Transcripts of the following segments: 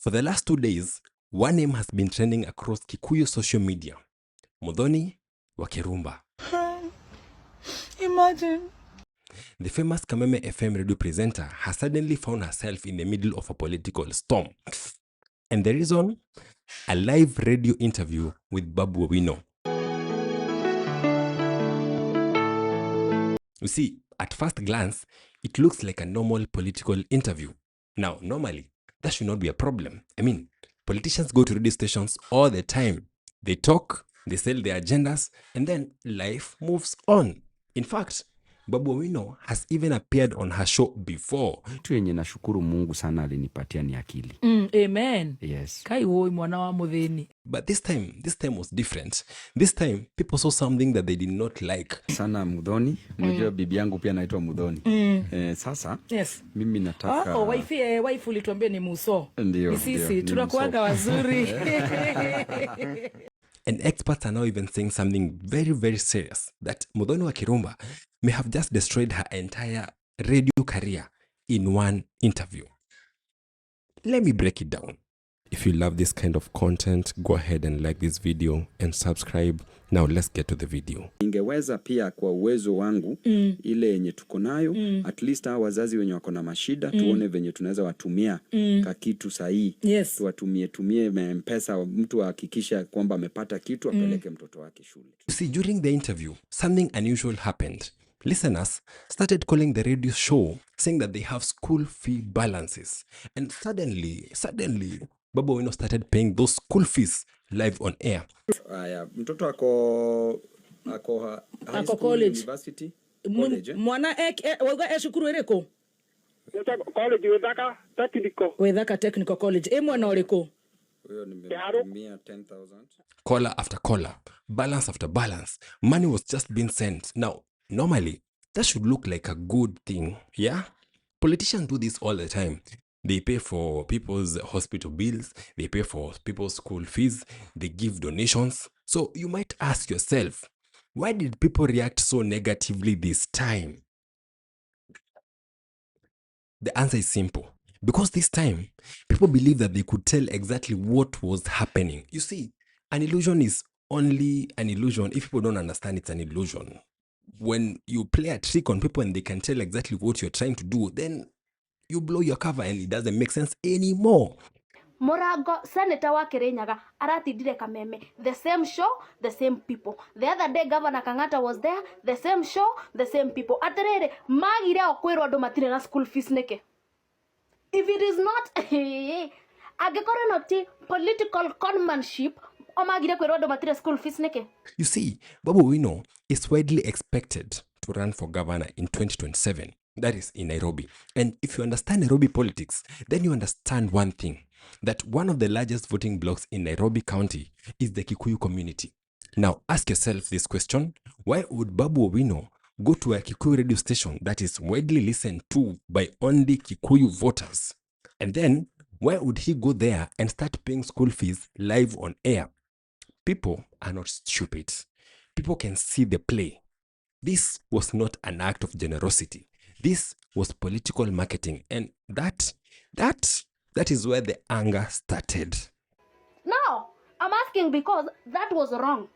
For the last 2 days, one name has been trending across Kikuyu social media. Muthoni wa Kirumba. Imagine. The famous Kameme FM radio presenter has suddenly found herself in the middle of a political storm. And the reason? A live radio interview with Babu. You see, at first glance, it looks like a normal political interview. Now, normally, that should not be a problem. I mean, politicians go to radio stations all the time. They talk, they sell their agendas, and then life moves on. In fact, Babu Owino has even appeared on her show before. Kitu yenye nashukuru Mungu sana alinipatia ni akili. Amen. Yes. Kai woi mwana wa mutheni. But this time was different. This time, people saw something that they did not like. Sana Muthoni. Unajua bibi yangu pia anaitwa Muthoni. Sasa, yes. Mimi nataka... wife ulituambia ni Muso. Ndio. Sisi, tunakuanga wazuri. And experts are now even saying something very, very serious, that Muthoni wa Kirumba may have just destroyed her entire radio career in one interview. Let me break it down. If you love this kind of content, go ahead and like this video and subscribe. Now let's get to the video. Ningeweza pia kwa uwezo wangu ile yenye tuko nayo at least hao wazazi wenye wako na mashida tuone venye tunaweza watumia ka kitu sahihi. Yes. Tuwatumie MPESA, mtu ahakikisha kwamba amepata kitu apeleke mtoto wake shule. You see, during the interview, something unusual happened. Listeners started calling the radio show saying that they have school fee balances. And suddenly, Babu Owino started paying those school fees live on air. Mtoto ako college. University. Mwana waga shukuru ereko. College Wethaka Technical College. Mwana oreko. Huyo nimetumia 10,000. Caller after caller, balance after balance, money was just being sent. Now, normally, that should look like a good thing, yeah? Politicians do this all the time. They pay for people's hospital bills, they pay for people's school fees, they give donations. So you might ask yourself, why did people react so negatively this time? The answer is simple. Because this time, people believe that they could tell exactly what was happening. You see, an illusion is only an illusion if people don't understand it's an illusion. When you play a trick on people and they can tell exactly what you're trying to do, then you blow your cover and it doesn't make sense anymore. Morago, Senator wa Kirinyaga, aratindire Kameme. The same show, the same people. The other day, Governor Kangata was there. The same show, the same people. Aterere, magire okwero ando matire na school fees neke. If it is not, agekore noti political conmanship, o magire okwero ando matire school fees neke. You see, Babu Owino is widely expected to run for governor in 2027. That is in Nairobi. And if you understand Nairobi politics, then you understand one thing, that one of the largest voting blocks in Nairobi County is the Kikuyu community. Now, ask yourself this question: why would Babu Owino go to a Kikuyu radio station that is widely listened to by only Kikuyu voters? And then, why would he go there and start paying school fees live on air? People are not stupid. People can see the play. This was not an act of generosity. This was political marketing, and that is where the anger started. Now, I'm asking because that was wrong.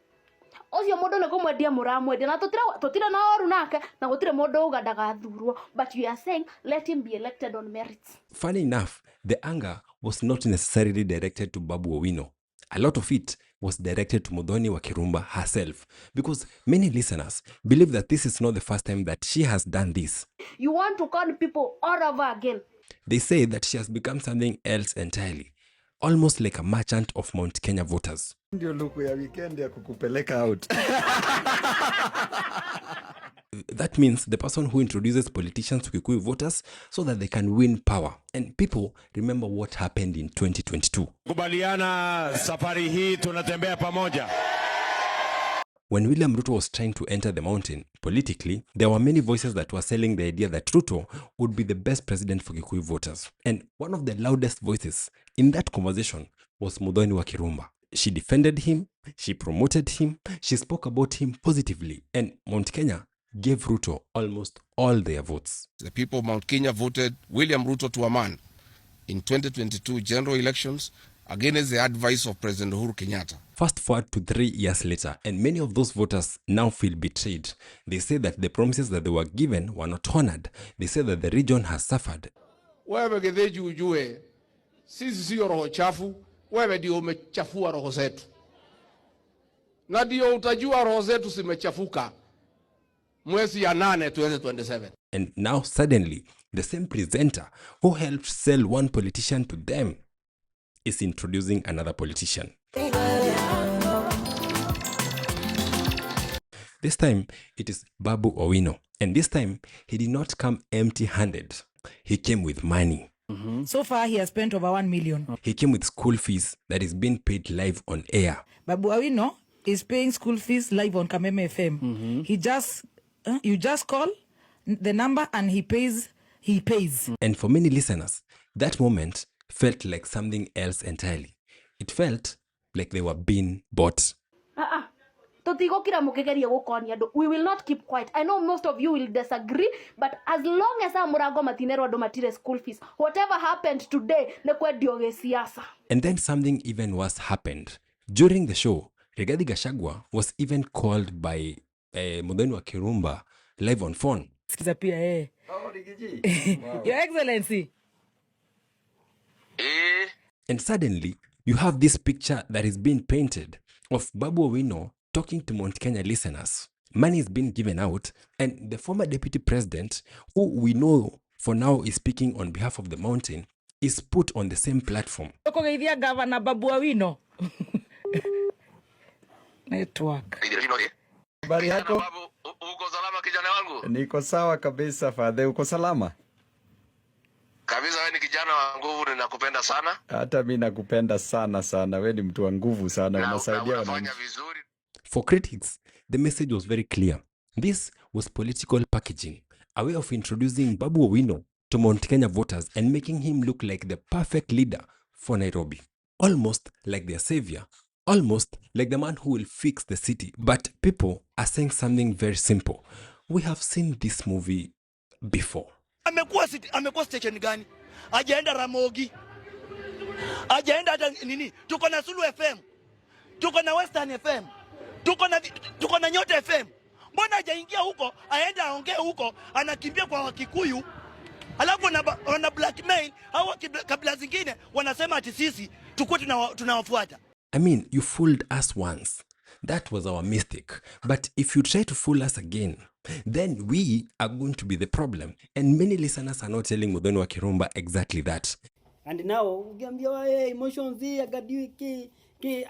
Osio modo na kumwedia muramwedia na totira na oru nake na gutire modo ugadaga thurwo, but you are saying let him be elected on merits. Funny enough, the anger was not necessarily directed to Babu Owino. A lot of it was directed to Muthoni wa Kirumba herself, because many listeners believe that this is not the first time that she has done this. You want to con people all over again. They say that she has become something else entirely, almost like a merchant of Mount Kenya voters. Ndio luku ya weekend ya kukupeleka out. That means the person who introduces politicians to Kikuyu voters so that they can win power. And people remember what happened in 2022. Kubaliana safari hii tunatembea pamoja. When William Ruto was trying to enter the mountain politically, there were many voices that were selling the idea that Ruto would be the best president for Kikuyu voters. And one of the loudest voices in that conversation was Muthoni wa Kirumba. She defended him, she promoted him, she spoke about him positively, and Mount Kenya gave Ruto almost all their votes. The people of Mount Kenya voted William Ruto to a man. in 2022 general elections against the advice of President Uhuru Kenyatta. Fast forward to 3 years later, and many of those voters now feel betrayed. They say that the promises that they were given were not honored. They say that the region has suffered. Wewe Githinji ujue, sisi sio roho chafu, wewe ndio umechafua roho zetu. Na ndio utajua roho zetu zimechafuka mwezi ya 8 2027. And now suddenly, the same presenter who helped sell one politician to them is introducing another politician. This time, it is Babu Owino. And this time, he did not come empty-handed. He came with money. So far, he has spent over 1 million. He came with school fees that is being paid live on air. Babu Awino is paying school fees live on Kameme FM. He just, you just call the number and he pays. And for many listeners, that moment felt like something else entirely. It felt like they were being bought. We will not keep quiet. I know most of you will disagree, but as long as Murago Matinero Domatire school fees, whatever happened today, And then something even worse happened. During the show, Rigathi Gachagua was even called by Muthoni wa Kirumba live on phone. Your Excellency. And suddenly, you have this picture that is being painted of Babu Owino talking to Mount Kenya listeners. Money is being given out, and the former deputy president, who we know for now is speaking on behalf of the mountain, is put on the same platform. Governor Babu Owino. Network. Habari yako? Uko salama kijana wangu? Niko sawa kabisa Father, uko salama? Kabisa, wewe ni kijana wa nguvu, ninakupenda sana. Hata mimi nakupenda sana sana. Wewe ni mtu wa nguvu sana, unasaidia unafanya vizuri. For critics, the message was very clear. This was political packaging, a way of introducing Babu Owino to Mount Kenya voters and making him look like the perfect leader for Nairobi. Almost like their savior, almost like the man who will fix the city. But people are saying something very simple. We have seen this movie before. Amekuwa station gani? Ajaenda Ramogi. Ajaenda hata nini? Tuko na Sulu FM. Tuko na Western FM. Tuko na Nyota FM. Mbona hajaingia huko? Aenda aongee huko, anakimbia kwa Wakikuyu. Alafu wana blackmail au kabila zingine wanasema ati sisi tuko tunawafuata. I mean, you fooled us once. That was our mistake. But if you try to fool us again, then we are going to be the problem. And many listeners are not telling Muthoni wa Kirumba exactly that. And now, emotions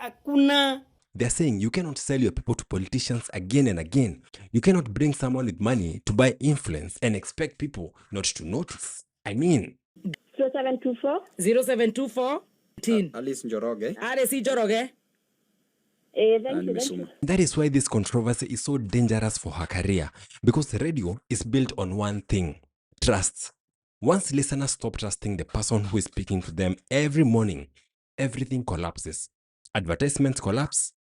akuna. They're saying you cannot sell your people to politicians again and again. You cannot bring someone with money to buy influence and expect people not to notice. I mean... 0724 Alice Njoroge. RC Njoroge. Thank you. That is why this controversy is so dangerous for her career, because radio is built on one thing: trust. Once listeners stop trusting the person who is speaking to them every morning, everything collapses. Advertisements collapse,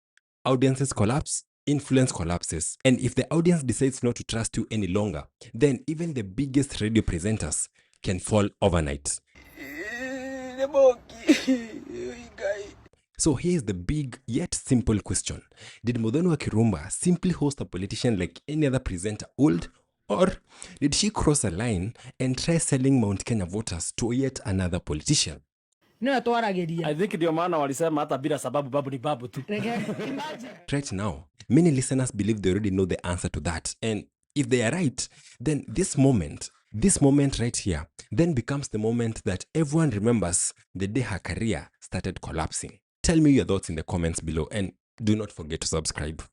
audiences collapse, influence collapses. And if the audience decides not to trust you any longer, then even the biggest radio presenters can fall overnight. So here's the big yet simple question. Did Muthoni wa Kirumba simply host a politician like any other presenter would? Or did she cross a line and try selling Mount Kenya voters to yet another politician? I think ndio maana walisema hata bila sababu Babu ni Babu tu. Right now, many listeners believe they already know the answer to that. And if they are right, then this moment right here, then becomes the moment that everyone remembers the day her career started collapsing. Tell me your thoughts in the comments below, and do not forget to subscribe.